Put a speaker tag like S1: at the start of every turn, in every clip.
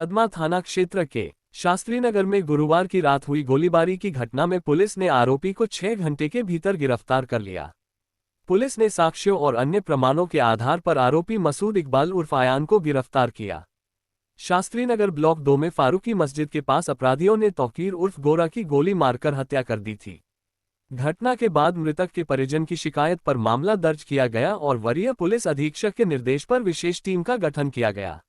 S1: कदमा थाना क्षेत्र के शास्त्रीनगर में गुरुवार की रात हुई गोलीबारी की घटना में पुलिस ने आरोपी को 6 घंटे के भीतर गिरफ्तार कर लिया। पुलिस ने साक्ष्यों और अन्य प्रमाणों के आधार पर आरोपी मसूद इकबाल उर्फ आयान को गिरफ्तार किया। शास्त्रीनगर ब्लॉक 2 में फारूकी मस्जिद के पास अपराधियों ने तौकीर उर्फ गोरा की गोली मारकर हत्या कर दी थी। घटना के बाद मृतक के परिजन की शिकायत पर मामला दर्ज किया गया और वरीय पुलिस अधीक्षक के निर्देश पर विशेष टीम का गठन किया गया।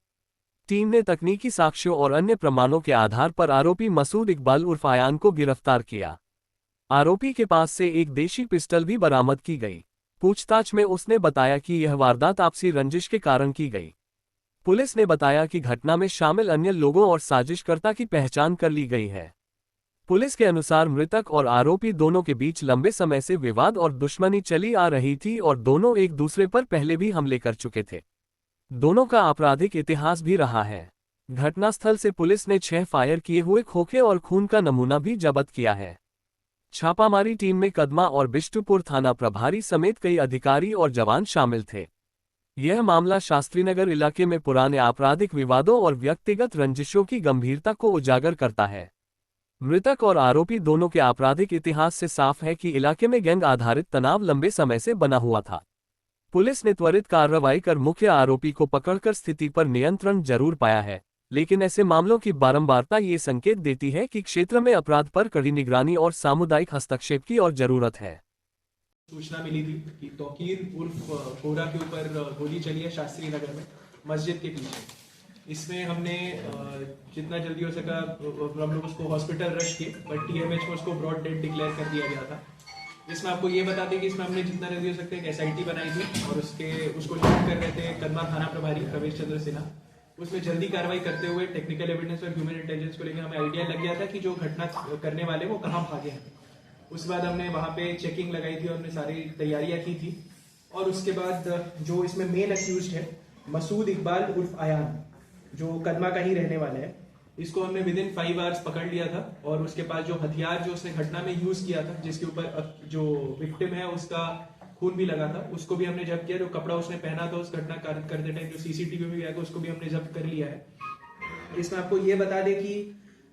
S1: टीम ने तकनीकी साक्ष्यों और अन्य प्रमाणों के आधार पर आरोपी मसूद इकबाल उर्फ आयान को गिरफ्तार किया। आरोपी के पास से एक देशी पिस्टल भी बरामद की गई। पूछताछ में उसने बताया कि यह वारदात आपसी रंजिश के कारण की गई। पुलिस ने बताया कि घटना में शामिल अन्य लोगों और साजिशकर्ता की पहचान कर ली गई है। पुलिस के अनुसार मृतक और आरोपी दोनों के बीच लंबे समय से विवाद और दुश्मनी चली आ रही थी और दोनों एक दूसरे पर पहले भी हमले कर चुके थे। दोनों का आपराधिक इतिहास भी रहा है। घटनास्थल से पुलिस ने 6 फायर किए हुए खोखे और खून का नमूना भी जब्त किया है। छापामारी टीम में कदमा और बिष्टुपुर थाना प्रभारी समेत कई अधिकारी और जवान शामिल थे। यह मामला शास्त्रीनगर इलाके में पुराने आपराधिक विवादों और व्यक्तिगत रंजिशों की गंभीरता को उजागर करता है। मृतक और आरोपी दोनों के आपराधिक इतिहास से साफ है कि इलाके में गैंग आधारित तनाव लंबे समय से बना हुआ था। पुलिस ने त्वरित कार्रवाई कर मुख्य आरोपी को पकड़कर स्थिति पर नियंत्रण जरूर पाया है, लेकिन ऐसे मामलों की बारंबारता ये संकेत देती है कि क्षेत्र में अपराध पर कड़ी निगरानी और सामुदायिक हस्तक्षेप की और जरूरत है।
S2: सूचना मिली थी कि तौकीर उर्फ गोरा के ऊपर गोली चली है शास्त्रीनगर में मस्जिद के पीछे। इसमें हमने जितना जल्दी हो सका हम लोग उसको हॉस्पिटल रश किए, बट टीएमएच में उसको ब्रॉड डेड डिक्लेयर कर दिया गया था। इसमें आपको ये बता दें कि इसमें हमने जितना जल्दी हो सकता है एक एसआईटी बनाई थी और उसको लीड कर रहे थे कदमा थाना प्रभारी प्रवेश चंद्र सिन्हा। उसमें जल्दी कार्रवाई करते हुए टेक्निकल एविडेंस और ह्यूमन इंटेलिजेंस को लेकर हमें आइडिया लग गया था कि जो घटना करने वाले वो कहाँ भागे हैं। उसके बाद हमने वहां पे चेकिंग लगाई थी और हमने सारी तैयारियां की थी। और उसके बाद जो इसमें मेन अक्यूज्ड है मसूद इकबाल उर्फ आयान, जो कदमा का ही रहने वाला है, इसको हमने विद इन 5 आवर्स पकड़ लिया था। और उसके पास जो हथियार जो उसने घटना में यूज किया था, जिसके ऊपर जो विक्टिम है उसका खून भी लगा था, उसको भी हमने जब्त किया। जो कपड़ा उसने पहना था उस घटना करते टाइम जो सीसीटीवी में गया था उसको भी हमने जब्त कर लिया है। इसमें आपको ये बता दें कि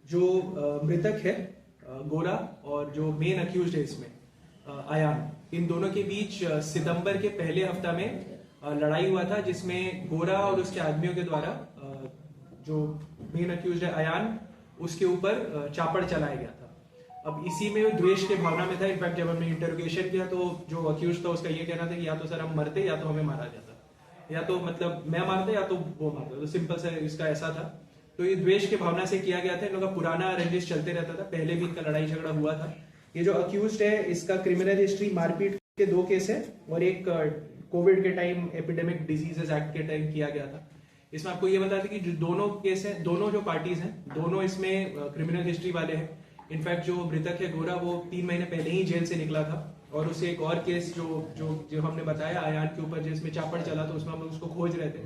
S2: जो मृतक है गोरा और जो मेन अक्यूज है इसमें आयान, इन दोनों के बीच सितंबर के पहले हफ्ता में लड़ाई हुआ था, जिसमें गोरा और उसके आदमियों के द्वारा जो मेन अक्यूज है आयान, उसके ऊपर चापड़ चलाया गया था। अब इसी में द्वेष के भावना में था। इनफैक्ट जब हमने इंटरोगेशन किया तो जो अक्यूज था उसका ये कहना था कि या तो सर हम मरते या तो हमें मारा जाता, या तो मतलब मैं मारता या तो वो मारता, तो सिंपल सा इसका ऐसा था। तो ये द्वेष के भावना से किया गया था। इन लोगों का पुराना रंजिश चलते रहता था, पहले भी इनका लड़ाई झगड़ा हुआ था। ये जो अक्यूज है इसका क्रिमिनल हिस्ट्री मारपीट के 2 केस है और एक कोविड के टाइम एपिडेमिक डिजीजेस एक्ट के टाइम किया गया था। इसमें आपको ये बता दें कि जो दोनों केस हैं, दोनों जो पार्टीज हैं, दोनों इसमें क्रिमिनल हिस्ट्री वाले हैं। इनफैक्ट जो मृतक है गोरा वो 3 महीने पहले ही जेल से निकला था। और उससे एक और केस जो हमने बताया आयान के ऊपर जिसमें चापड़ चला, तो उसमें हम लोग उसको खोज रहे थे।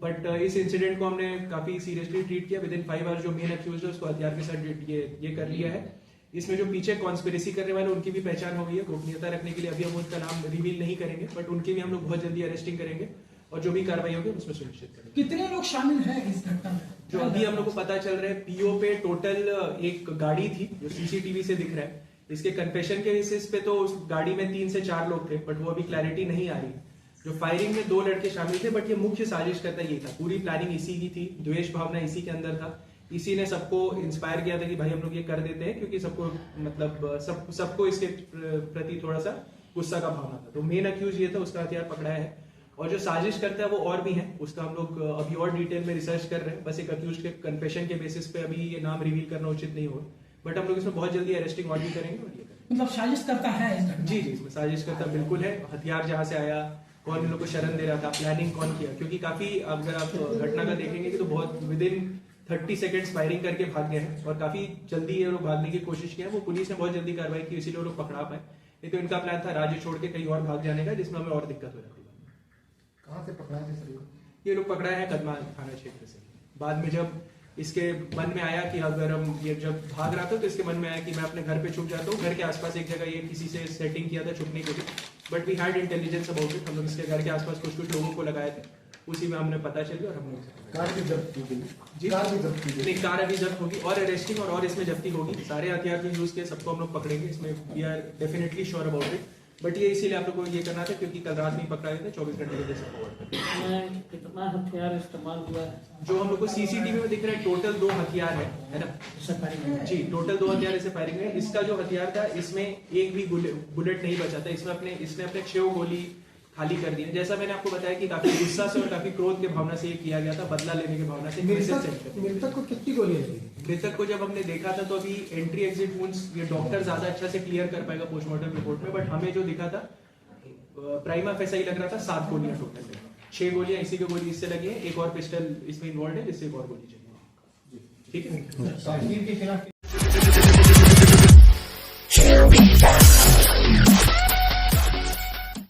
S2: बट इस इंसिडेंट को हमने काफी सीरियसली ट्रीट किया। विद इन 5 आवर्स जो मेन अक्यूज है उसको हथियार के साथ ये कर लिया है। इसमें जो पीछे कॉन्स्पिरेसी करने वाले उनकी भी पहचान हो गई है। गोपनीयता रखने के लिए अभी हम उनका नाम रिवील नहीं करेंगे, बट उनकी भी हम लोग बहुत जल्दी अरेस्टिंग करेंगे और जो भी कार्रवाई होगी उसमें सुनिश्चित करेंगे।
S3: कितने लोग शामिल हैं इस घटना में?
S2: जो अभी हम लोग को पता चल रहा है, पीओ पे टोटल एक गाड़ी थी जो सीसीटीवी से दिख रहा है। इसके कन्फेशन के बेसिस पे तो उस गाड़ी में 3 से 4 लोग थे, बट वो अभी क्लैरिटी नहीं आ रही। जो फायरिंग में 2 लड़के शामिल थे, बट ये मुख्य साजिश करता यही था। पूरी प्लानिंग इसी की थी, द्वेष भावना इसी के अंदर था। इसी ने सबको इंस्पायर किया था कि भाई हम लोग ये कर देते हैं, क्योंकि सबको मतलब सबको इसके प्रति थोड़ा सा गुस्सा का भावना था। तो मेन अक्यूज ये था, उसका हथियार पकड़ाया है। और जो साजिश करता है वो और भी है, उसका हम लोग अभी और डिटेल में रिसर्च कर रहे हैं। बस एक अक्यूज के कन्फेशन के बेसिस पे अभी ये नाम रिवील करना उचित नहीं होगा, बट हम लोग इसमें बहुत जल्दी अरेस्टिंग और भी करेंगे। और ये
S3: मतलब साजिश करता है इस घटना?
S2: जी, इसमें साजिश करता बिल्कुल है। हथियार जहां से आया, कौन इन लोग को शरण दे रहा था, प्लानिंग कौन किया, क्योंकि काफी अगर आप घटना का देखेंगे कि तो बहुत विद इन 30 सेकेंड्स फायरिंग करके भाग गए हैं और काफी जल्दी ये लोग भागने की कोशिश की है। वो पुलिस ने बहुत जल्दी कार्रवाई की, इसीलिए वो लोग पकड़ा पाए। नहीं तो इनका प्लान था राज्य छोड़ के कहीं और भाग जाने का, जिसमें हमें और दिक्कत हो जाती है।
S4: कहाँ से पकड़ाए थे सर?
S2: ये लोग पकड़ाए हैं कदमा थाना क्षेत्र से। बाद में जब इसके मन में आया कि अगर हम ये जब भाग रहा था तो इसके मन में आया कि मैं अपने घर पे छुप जाता हूँ। घर के आसपास एक जगह ये किसी से सेटिंग किया था छुपने के लिए, but we had intelligence about it. हम लोग इसके घर के आसपास कुछ लोगों को लगाए थे उसी में हमने पता चली और हमने उसे
S4: कार भी जब्त की
S2: जी?
S4: गई कार भी जब्त की गई
S2: नहीं, कार अभी जब्त होगी और अरेस्टिंग और इसमें जब्ती होगी। सारे हथियार जो यूज किए सबको हम लोग पकड़ेंगे, इसमें we are definitely sure about it. But ये इसीलिए आप लोग को ये करना था क्योंकि कल रात में ही पकड़ा गया था, 24 घंटे के जैसे फॉरवर्ड करते
S5: इसमें कितना हथियार इस्तेमाल हुआ है?
S2: जो हम लोग को सीसीटीवी में दिख रहा है टोटल 2 हथियार है ना जी, टोटल 2 हथियार ऐसे फायरिंग है। इसका जो हथियार था इसमें एक भी बुलेट नहीं बचा था, इसमें इसने अपने 6 गोली खाली कर दी है। जैसा मैंने आपको बताया कि काफी गुस्सा से और काफी क्रोध के भावना से ये किया गया था, बदला लेने की भावना से।
S4: मृतक को कितनी गोलियां लगी?
S2: मृतक को जब हमने देखा था तो अभी एंट्री एग्जिट वुंड्स ये डॉक्टर ज्यादा अच्छा से क्लियर कर पाएगा पोस्टमार्टम रिपोर्ट में, बट हमें जो दिखा था प्राइमा फेसा ही लग रहा था 7 गोलियां टोटल, 6 गोलियां इसी की गोली इससे लगी है, एक और पिस्टल इसमें इन्वॉल्व है जिससे एक और गोली चली है। ठीक है।
S4: ताकीर के खिलाफ